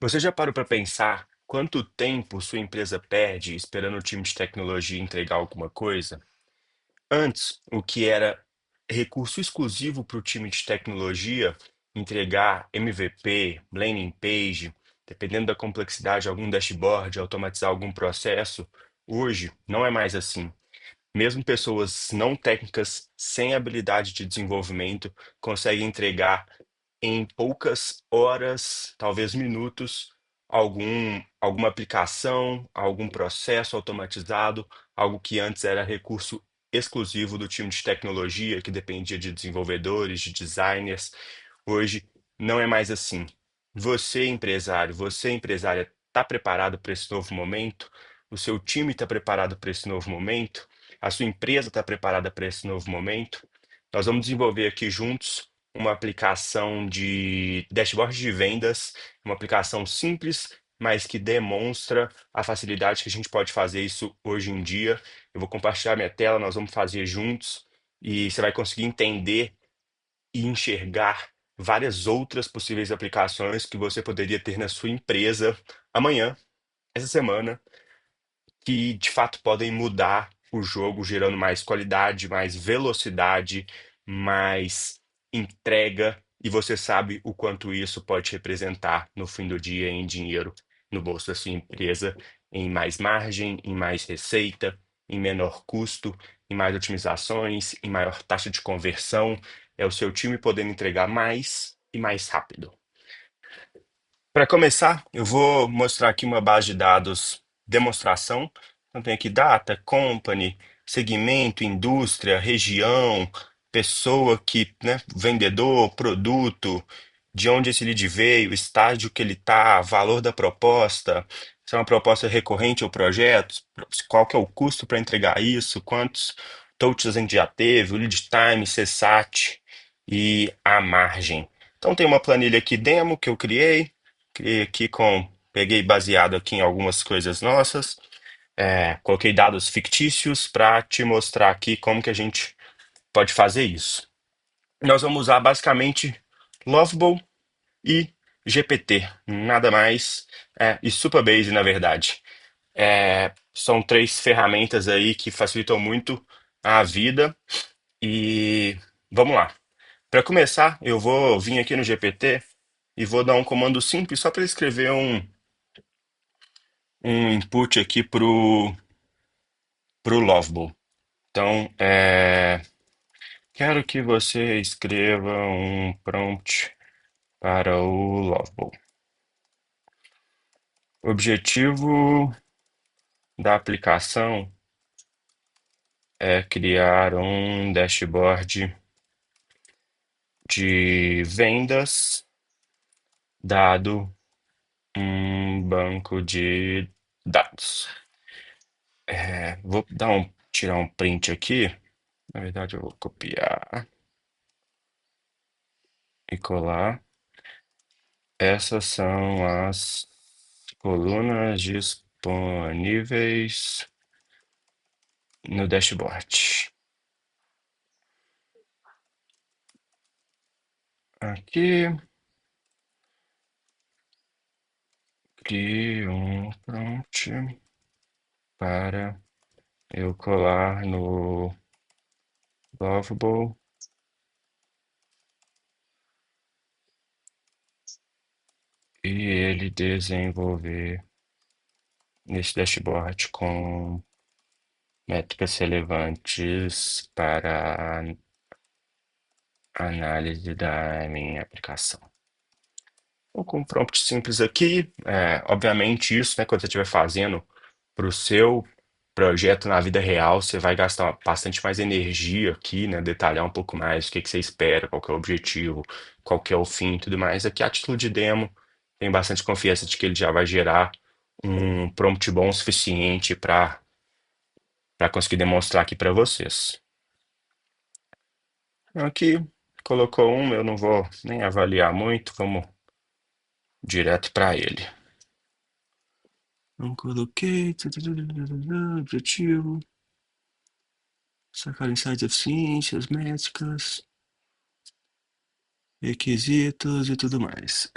Você já parou para pensar quanto tempo sua empresa perde esperando o time de tecnologia entregar alguma coisa? Antes, o que era recurso exclusivo para o time de tecnologia entregar MVP, landing page, dependendo da complexidade, algum dashboard, automatizar algum processo, hoje não é mais assim. Mesmo pessoas não técnicas, sem habilidade de desenvolvimento, conseguem entregar em poucas horas, talvez minutos, alguma aplicação, algum processo automatizado, algo que antes era recurso exclusivo do time de tecnologia, que dependia de desenvolvedores, de designers. Hoje não é mais assim. Você, empresária, está preparado para esse novo momento? O seu time está preparado para esse novo momento? A sua empresa está preparada para esse novo momento? Nós vamos desenvolver aqui juntos uma aplicação de dashboard de vendas, uma aplicação simples, mas que demonstra a facilidade que a gente pode fazer isso hoje em dia. Eu vou compartilhar minha tela, nós vamos fazer juntos e você vai conseguir entender e enxergar várias outras possíveis aplicações que você poderia ter na sua empresa amanhã, essa semana, que de fato podem mudar o jogo, gerando mais qualidade, mais velocidade, mais entrega, e você sabe o quanto isso pode representar no fim do dia em dinheiro no bolso da sua empresa, em mais margem, em mais receita, em menor custo, em mais otimizações, em maior taxa de conversão. É o seu time podendo entregar mais e mais rápido. Para começar, eu vou mostrar aqui uma base de dados demonstração. Então, tem aqui data, company, segmento, indústria, região, pessoa que, né, vendedor, produto, de onde esse lead veio, estágio que ele está, valor da proposta, se é uma proposta recorrente ou projeto, qual que é o custo para entregar isso, quantos touches a gente já teve, o lead time, CSAT e a margem. Então tem uma planilha aqui demo que eu criei. Criei aqui peguei baseado aqui em algumas coisas nossas, coloquei dados fictícios para te mostrar aqui como que a gente pode fazer isso. Nós vamos usar basicamente Lovable e GPT, nada mais, e Supabase, na verdade. São três ferramentas aí que facilitam muito a vida e vamos lá. Para começar, eu vou vir aqui no GPT e vou dar um comando simples só para escrever um input aqui pro Lovable. Então, quero que você escreva um prompt para o Lovable. O objetivo da aplicação é criar um dashboard de vendas dado um banco de dados. Vou tirar um print aqui. Na verdade, eu vou copiar e colar. Essas são as colunas disponíveis no dashboard. Aqui, crie um prompt para eu colar no Lovable e ele desenvolver nesse dashboard com métricas relevantes para a análise da minha aplicação. Então, com um prompt simples aqui, obviamente isso, né, quando você estiver fazendo para o seu projeto na vida real, você vai gastar bastante mais energia aqui, né, detalhar um pouco mais o que que você espera, qual que é o objetivo, qual que é o fim e tudo mais. Aqui, a título de demo, tenho bastante confiança de que ele já vai gerar um prompt bom o suficiente para conseguir demonstrar aqui para vocês. Aqui, colocou um, eu não vou nem avaliar muito, vamos direto para ele. Não coloquei. Objetivo. Sacar insights eficientes, métricas, requisitos e tudo mais.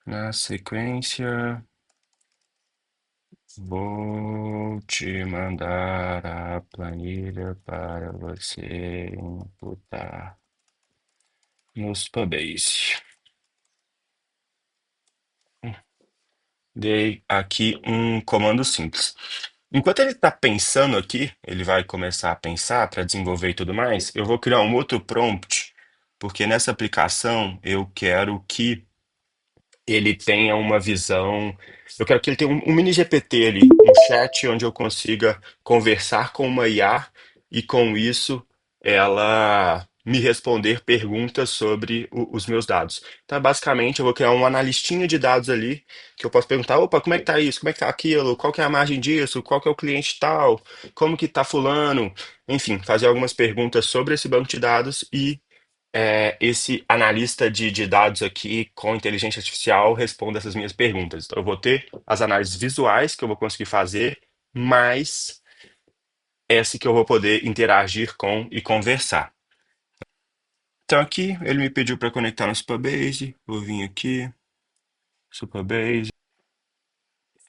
Na sequência, vou te mandar a planilha para você imputar no Supabase. Dei aqui um comando simples. Enquanto ele está pensando aqui, ele vai começar a pensar para desenvolver e tudo mais. Eu vou criar um outro prompt, porque nessa aplicação eu quero que ele tenha uma visão. Eu quero que ele tenha um mini GPT ali, um chat onde eu consiga conversar com uma IA e com isso ela me responder perguntas sobre os meus dados. Então, basicamente, eu vou criar uma analistinha de dados ali que eu posso perguntar, opa, como é que tá isso? Como é que tá aquilo? Qual que é a margem disso? Qual que é o cliente tal? Como que tá fulano? Enfim, fazer algumas perguntas sobre esse banco de dados e esse analista de dados aqui com inteligência artificial responda essas minhas perguntas. Então, eu vou ter as análises visuais que eu vou conseguir fazer, mais essa que eu vou poder interagir com e conversar. Então, aqui ele me pediu para conectar no Supabase. Vou vir aqui, Supabase.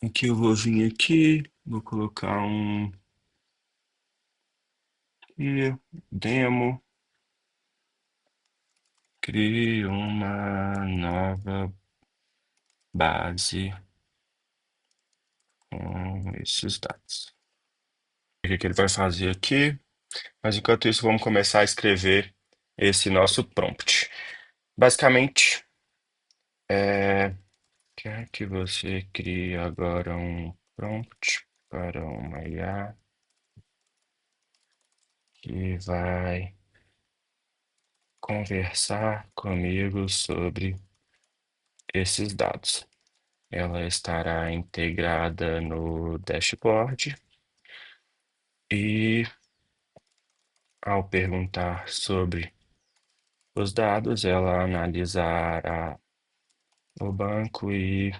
Aqui eu vou vir aqui, vou colocar um aqui, demo. Crie uma nova base com esses dados. O que que ele vai fazer aqui? Mas enquanto isso, vamos começar a escrever esse nosso prompt. Basicamente, quer que você crie agora um prompt para uma IA que vai conversar comigo sobre esses dados. Ela estará integrada no dashboard e, ao perguntar sobre os dados, ela analisará o banco e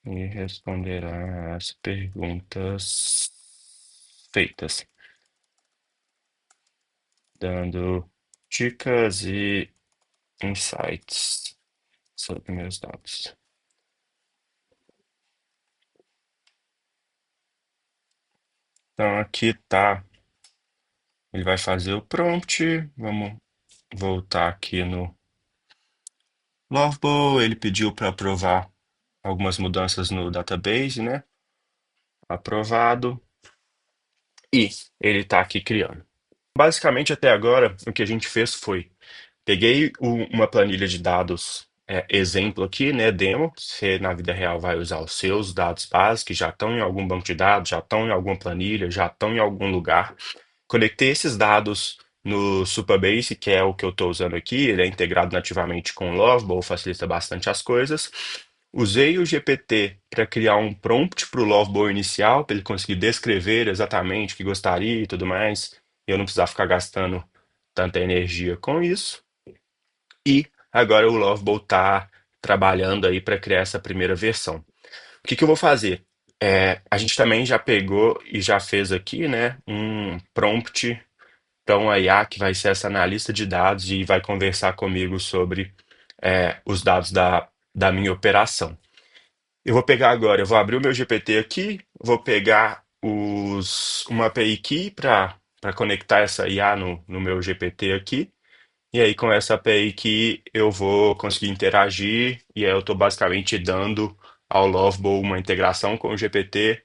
me responderá as perguntas feitas, dando dicas e insights sobre meus dados. Então aqui tá, ele vai fazer o prompt. Vamos voltar aqui no Lovebow. Ele pediu para aprovar algumas mudanças no database, né? Aprovado. E ele está aqui criando. Basicamente, até agora, o que a gente fez foi: peguei uma planilha de dados, exemplo aqui, né, demo. Você na vida real vai usar os seus dados básicos, que já estão em algum banco de dados, já estão em alguma planilha, já estão em algum lugar. Conectei esses dados no Supabase, que é o que eu estou usando aqui. Ele é integrado nativamente com o Lovebow, facilita bastante as coisas. Usei o GPT para criar um prompt para o Lovebow inicial, para ele conseguir descrever exatamente o que gostaria e tudo mais. E eu não precisar ficar gastando tanta energia com isso. E agora o Lovebow está trabalhando aí para criar essa primeira versão. O que que eu vou fazer? A gente também já pegou e já fez aqui, né, um prompt para um IA que vai ser essa analista de dados e vai conversar comigo sobre os dados da minha operação. Eu vou pegar agora, eu vou abrir o meu GPT aqui, vou pegar uma API key para conectar essa IA no meu GPT aqui. E aí, com essa API que eu vou conseguir interagir, e aí eu estou basicamente dando ao Lovebow uma integração com o GPT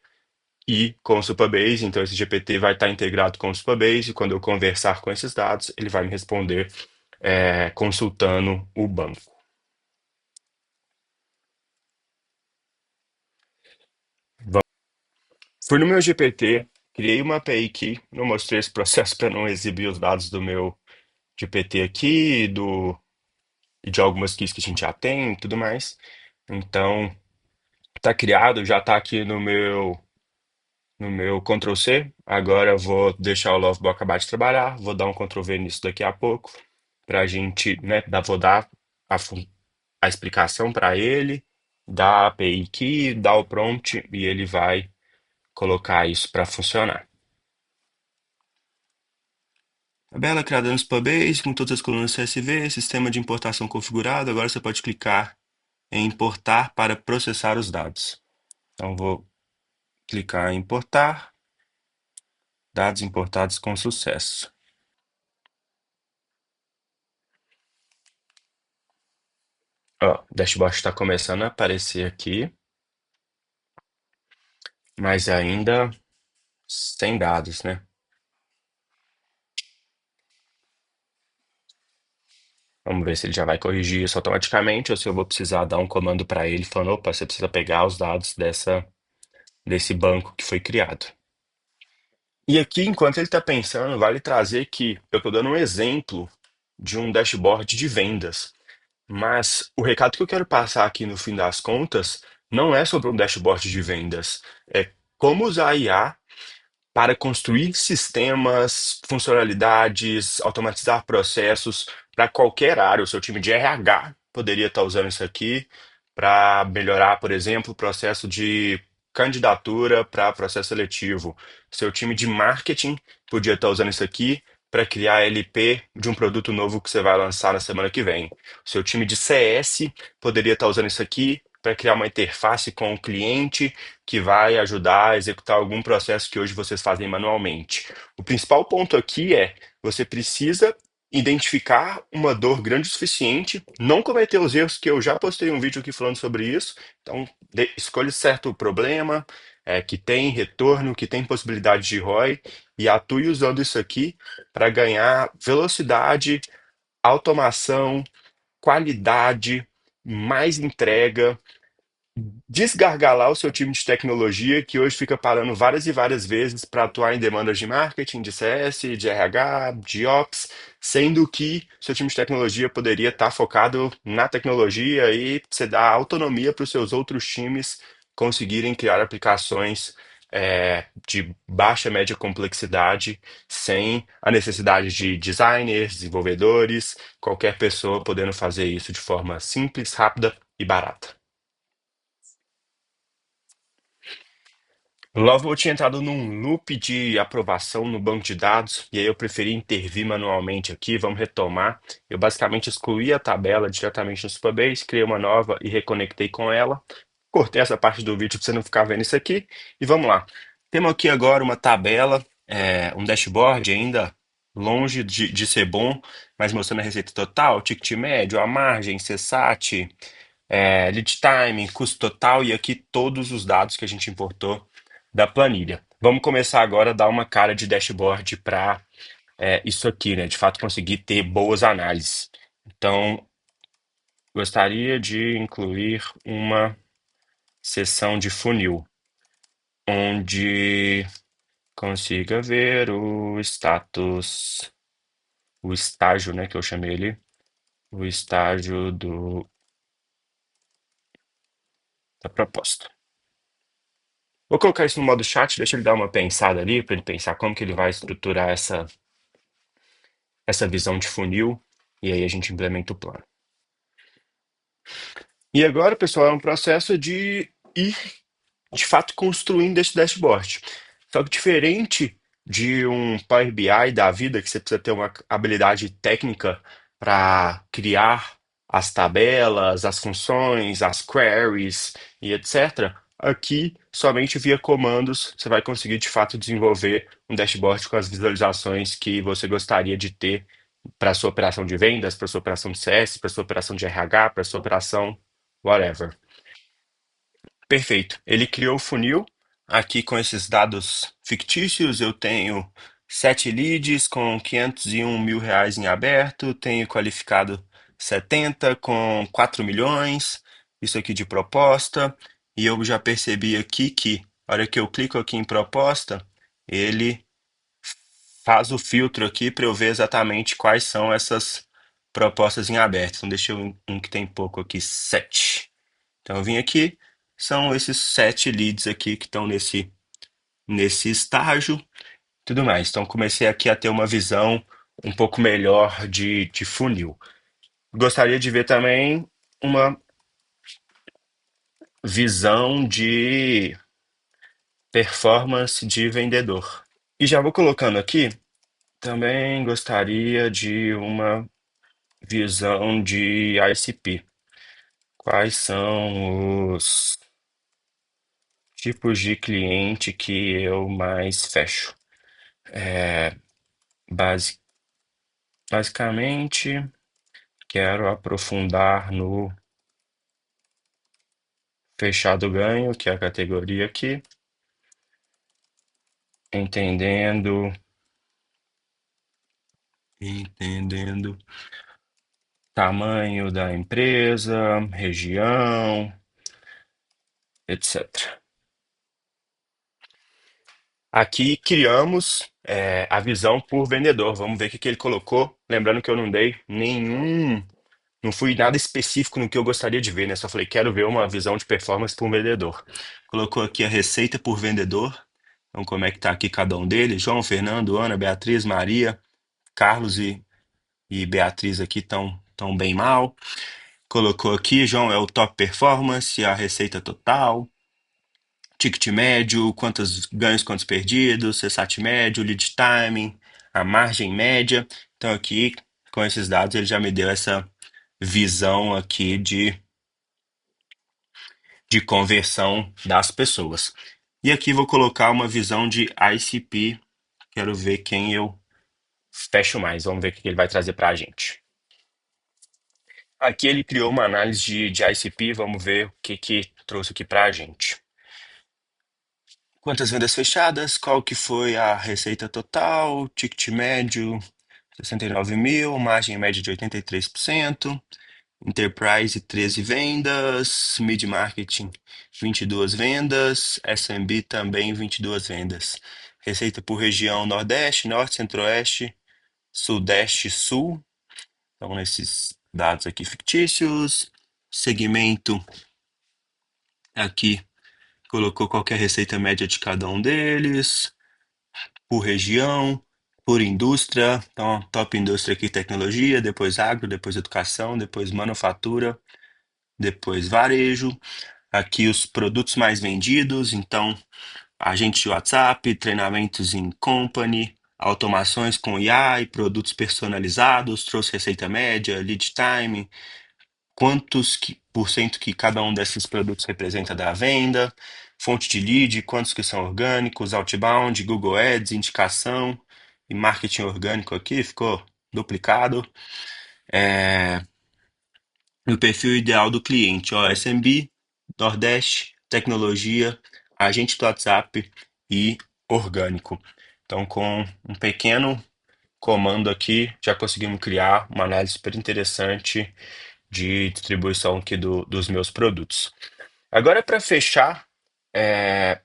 e com o Supabase. Então, esse GPT vai estar integrado com o Supabase, e quando eu conversar com esses dados, ele vai me responder consultando o banco. Fui no meu GPT, criei uma API key, não mostrei esse processo para não exibir os dados do meu GPT aqui, e de algumas keys que a gente já tem e tudo mais. Então, tá criado, já tá aqui no meu Ctrl C. Agora eu vou deixar o Loveboy acabar de trabalhar, vou dar um Ctrl V nisso daqui a pouco, pra gente, né, vou dar a explicação para ele, dar a API key, dar o prompt e ele vai colocar isso para funcionar. Tabela criada no Supabase com todas as colunas CSV, sistema de importação configurado. Agora você pode clicar em importar para processar os dados. Então, vou clicar em importar, dados importados com sucesso. Ó, o dashboard está começando a aparecer aqui, mas ainda sem dados, né? Vamos ver se ele já vai corrigir isso automaticamente ou se eu vou precisar dar um comando para ele falando, opa, você precisa pegar os dados desse banco que foi criado. E aqui, enquanto ele está pensando, vale trazer que eu estou dando um exemplo de um dashboard de vendas. Mas o recado que eu quero passar aqui no fim das contas não é sobre um dashboard de vendas. É como usar a IA para construir sistemas, funcionalidades, automatizar processos para qualquer área. O seu time de RH poderia estar usando isso aqui para melhorar, por exemplo, o processo de candidatura para processo seletivo. Seu time de marketing podia estar usando isso aqui para criar LP de um produto novo que você vai lançar na semana que vem. Seu time de CS poderia estar usando isso aqui para criar uma interface com o cliente que vai ajudar a executar algum processo que hoje vocês fazem manualmente. O principal ponto aqui é você precisa identificar uma dor grande o suficiente, não cometer os erros que eu já postei um vídeo aqui falando sobre isso. Então, escolha certo problema, que tem retorno, que tem possibilidade de ROI e atue usando isso aqui para ganhar velocidade, automação, qualidade, mais entrega, desgargalar o seu time de tecnologia, que hoje fica parando várias e várias vezes para atuar em demandas de marketing, de CS, de RH, de Ops, sendo que seu time de tecnologia poderia estar focado na tecnologia e você dar autonomia para os seus outros times conseguirem criar aplicações de baixa média complexidade, sem a necessidade de designers, desenvolvedores, qualquer pessoa podendo fazer isso de forma simples, rápida e barata. Logo, eu tinha entrado num loop de aprovação no banco de dados, e aí eu preferi intervir manualmente aqui. Vamos retomar. Eu basicamente excluí a tabela diretamente no Supabase, criei uma nova e reconectei com ela. Cortei essa parte do vídeo para você não ficar vendo isso aqui. E vamos lá. Temos aqui agora uma tabela, um dashboard ainda longe de ser bom, mas mostrando a receita total, ticket médio, a margem, CSAT, lead time, custo total e aqui todos os dados que a gente importou da planilha. Vamos começar agora a dar uma cara de dashboard para isso aqui, né? De fato, conseguir ter boas análises. Então, gostaria de incluir uma seção de funil, onde consiga ver o status, o estágio, né, que eu chamei ele, o estágio da proposta. Vou colocar isso no modo chat, deixa ele dar uma pensada ali, para ele pensar como que ele vai estruturar essa visão de funil, e aí a gente implementa o plano. E agora, pessoal, é um processo de ir, de fato, construindo esse dashboard. Só que diferente de um Power BI da vida, que você precisa ter uma habilidade técnica para criar as tabelas, as funções, as queries e etc. Aqui, somente via comandos, você vai conseguir de fato desenvolver um dashboard com as visualizações que você gostaria de ter para sua operação de vendas, para sua operação de CS, para sua operação de RH, para sua operação whatever. Perfeito. Ele criou o funil aqui com esses dados fictícios. Eu tenho 7 leads com 501 mil reais em aberto, tenho qualificado 70 com 4 milhões, isso aqui de proposta. E eu já percebi aqui que, a hora que eu clico aqui em proposta, ele faz o filtro aqui para eu ver exatamente quais são essas propostas em aberto. Então, deixa eu um que tem pouco aqui, 7. Então, eu vim aqui, são esses 7 leads aqui que estão nesse estágio e tudo mais. Então, comecei aqui a ter uma visão um pouco melhor de funil. Gostaria de ver também uma visão de performance de vendedor. E já vou colocando aqui, também gostaria de uma visão de ICP. Quais são os tipos de cliente que eu mais fecho? É, basi- basicamente, quero aprofundar no fechado ganho, que é a categoria aqui, entendendo, entendendo tamanho da empresa, região, etc. Aqui criamos a visão por vendedor. Vamos ver o que que ele colocou. Lembrando que eu não dei nenhum, não fui nada específico no que eu gostaria de ver, né? Só falei, quero ver uma visão de performance por vendedor. Colocou aqui a receita por vendedor. Então, como é que tá aqui cada um deles? João, Fernando, Ana, Beatriz, Maria, Carlos e Beatriz aqui estão tão bem mal. Colocou aqui, João, é o top performance, a receita total, ticket médio, quantos ganhos, quantos perdidos, CSAT médio, lead time, a margem média. Então aqui, com esses dados, ele já me deu essa visão aqui de conversão das pessoas. E aqui vou colocar uma visão de ICP. Quero ver quem eu fecho mais. Vamos ver o que ele vai trazer para a gente. Aqui ele criou uma análise de ICP. Vamos ver o que trouxe aqui para a gente. Quantas vendas fechadas? Qual que foi a receita total? Ticket médio 69 mil, margem média de 83%, Enterprise 13 vendas, Mid Marketing 22 vendas, SMB também 22 vendas. Receita por região Nordeste, Norte, Centro-Oeste, Sudeste, Sul. Então, esses dados aqui fictícios. Segmento aqui colocou qual que é a receita média de cada um deles. Por região, por indústria. Então, top indústria aqui, tecnologia, depois agro, depois educação, depois manufatura, depois varejo. Aqui os produtos mais vendidos, então, agente de WhatsApp, treinamentos em company, automações com IA e produtos personalizados, trouxe receita média, lead time, por cento que cada um desses produtos representa da venda, fonte de lead, quantos que são orgânicos, outbound, Google Ads, indicação e marketing orgânico aqui, ficou duplicado. É, o perfil ideal do cliente, ó, SMB, Nordeste, tecnologia, agente do WhatsApp e orgânico. Então, com um pequeno comando aqui, já conseguimos criar uma análise super interessante de distribuição aqui dos meus produtos. Agora, para fechar, é,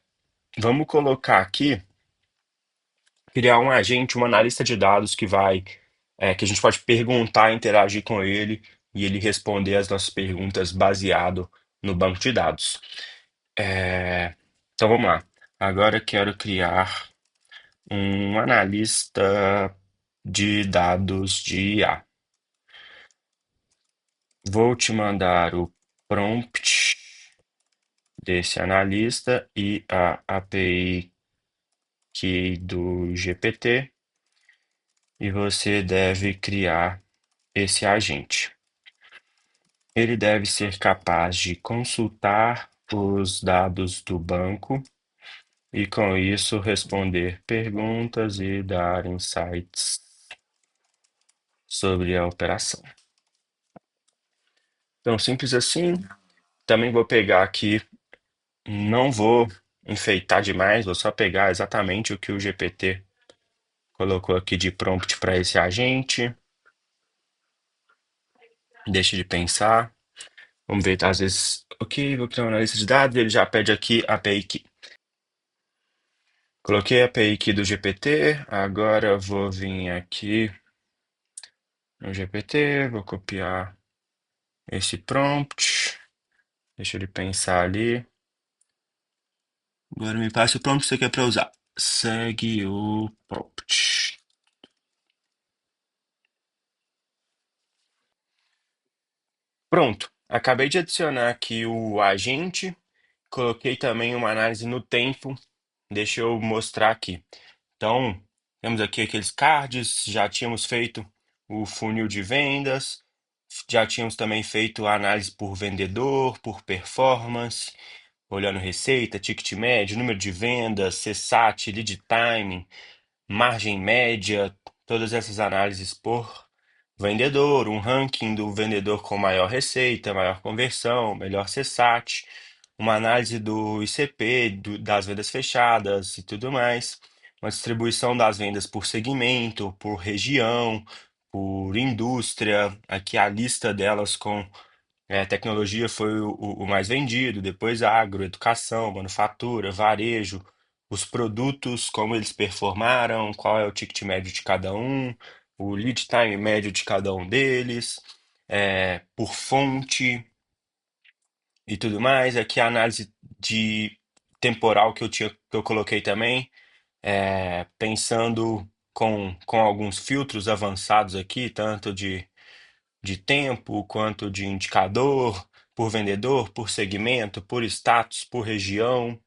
vamos colocar aqui, criar um agente, uma analista de dados que a gente pode perguntar, interagir com ele e ele responder as nossas perguntas baseado no banco de dados. É, então vamos lá. Agora eu quero criar um analista de dados de IA. Vou te mandar o prompt desse analista e a API key do GPT, e você deve criar esse agente. Ele deve ser capaz de consultar os dados do banco e, com isso, responder perguntas e dar insights sobre a operação. Então, simples assim. Também vou pegar aqui, não vou enfeitar demais, vou só pegar exatamente o que o GPT colocou aqui de prompt para esse agente. Deixa de pensar. Vamos ver, às vezes, ok, vou criar uma analista de dados, ele já pede aqui a API key. Coloquei a API key do GPT, agora vou vir aqui no GPT, vou copiar esse prompt, deixa ele pensar ali. Agora me passe o prompt que você quer para usar. Segue o prompt. Pronto, acabei de adicionar aqui o agente, coloquei também uma análise no tempo, deixa eu mostrar aqui. Então, temos aqui aqueles cards, já tínhamos feito o funil de vendas, Já tínhamos também feito a análise por vendedor, por performance, olhando receita, ticket médio, número de vendas, CSAT, lead time, margem média, todas essas análises por vendedor, um ranking do vendedor com maior receita, maior conversão, melhor CSAT, uma análise do ICP, das vendas fechadas e tudo mais, uma distribuição das vendas por segmento, por região, por indústria, aqui a lista delas com tecnologia foi o mais vendido, depois agro, educação, manufatura, varejo, os produtos, como eles performaram, qual é o ticket médio de cada um, o lead time médio de cada um deles, por fonte e tudo mais. Aqui a análise de temporal que eu coloquei também, pensando com alguns filtros avançados aqui, tanto de tempo, quanto de indicador, por vendedor, por segmento, por status, por região,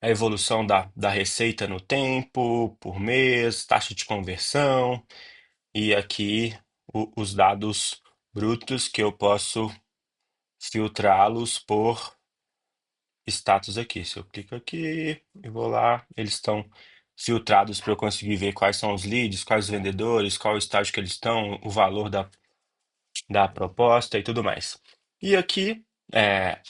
a evolução da receita no tempo, por mês, taxa de conversão, e aqui os dados brutos que eu posso filtrá-los por status aqui. Se eu clico aqui e vou lá, eles estão filtrados para eu conseguir ver quais são os leads, quais os vendedores, qual o estágio que eles estão, o valor da proposta e tudo mais. E aqui,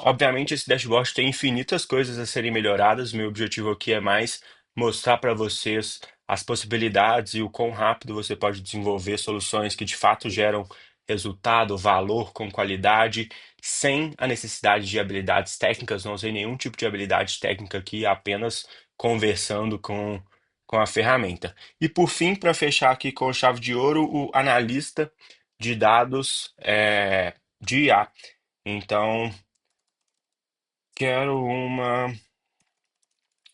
obviamente, esse dashboard tem infinitas coisas a serem melhoradas. Meu objetivo aqui é mais mostrar para vocês as possibilidades e o quão rápido você pode desenvolver soluções que de fato geram resultado, valor com qualidade, sem a necessidade de habilidades técnicas. Não usei nenhum tipo de habilidade técnica aqui, apenas conversando com a ferramenta. E por fim, para fechar aqui com chave de ouro, o analista de dados de IA. Então, quero uma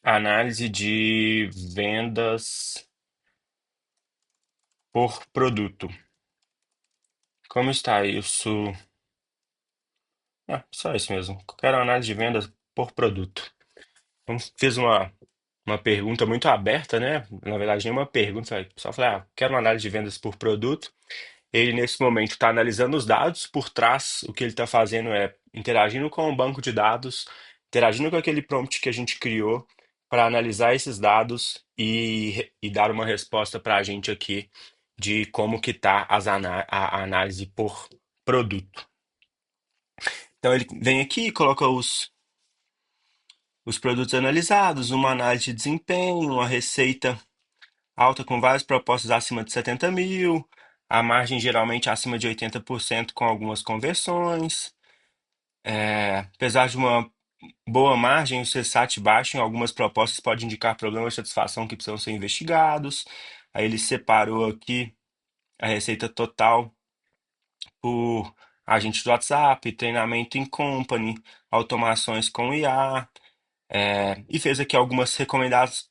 análise de vendas por produto. Como está isso? Só isso mesmo. Quero uma análise de vendas por produto. Então, fiz uma pergunta muito aberta, né? Na verdade, nem uma pergunta, só falei, quero uma análise de vendas por produto. Ele, nesse momento, está analisando os dados. Por trás, o que ele está fazendo é interagindo com o banco de dados, interagindo com aquele prompt que a gente criou para analisar esses dados e dar uma resposta para a gente aqui de como que está a análise por produto. Então, ele vem aqui e coloca os produtos analisados, uma análise de desempenho, uma receita alta com várias propostas acima de 70 mil, a margem geralmente acima de 80% com algumas conversões. Apesar de uma boa margem, o CSAT baixo em algumas propostas pode indicar problemas de satisfação que precisam ser investigados. Aí ele separou aqui a receita total por agente do WhatsApp, treinamento em company, automações com IA, e fez aqui algumas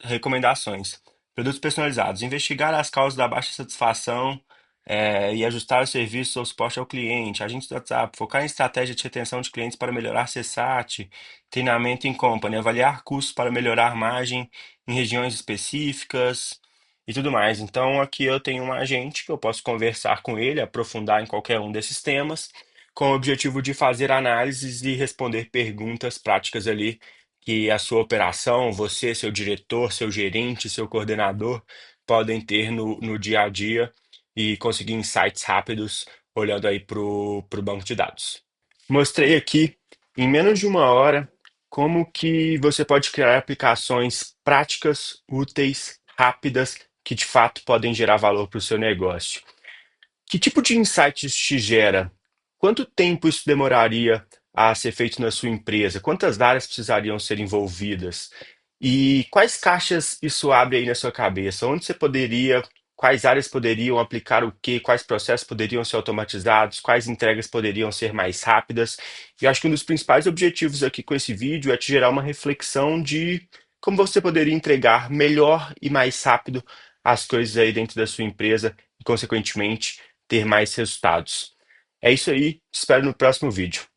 recomendações. Produtos personalizados. Investigar as causas da baixa satisfação, e ajustar os serviços ou suporte ao cliente. Agentes do WhatsApp. Focar em estratégia de retenção de clientes para melhorar CSAT. Treinamento em company. Avaliar custos para melhorar margem em regiões específicas e tudo mais. Então, aqui eu tenho um agente que eu posso conversar com ele, aprofundar em qualquer um desses temas, com o objetivo de fazer análises e responder perguntas práticas ali que a sua operação, você, seu diretor, seu gerente, seu coordenador podem ter no dia a dia e conseguir insights rápidos olhando aí para o banco de dados. Mostrei aqui, em menos de uma hora, como que você pode criar aplicações práticas, úteis, rápidas, que de fato podem gerar valor para o seu negócio. Que tipo de insights te gera? Quanto tempo isso demoraria a ser feito na sua empresa? Quantas áreas precisariam ser envolvidas? E quais caixas isso abre aí na sua cabeça? Onde você poderia, quais áreas poderiam aplicar o quê? Quais processos poderiam ser automatizados? Quais entregas poderiam ser mais rápidas? E eu acho que um dos principais objetivos aqui com esse vídeo é te gerar uma reflexão de como você poderia entregar melhor e mais rápido as coisas aí dentro da sua empresa e, consequentemente, ter mais resultados. É isso aí, te espero no próximo vídeo.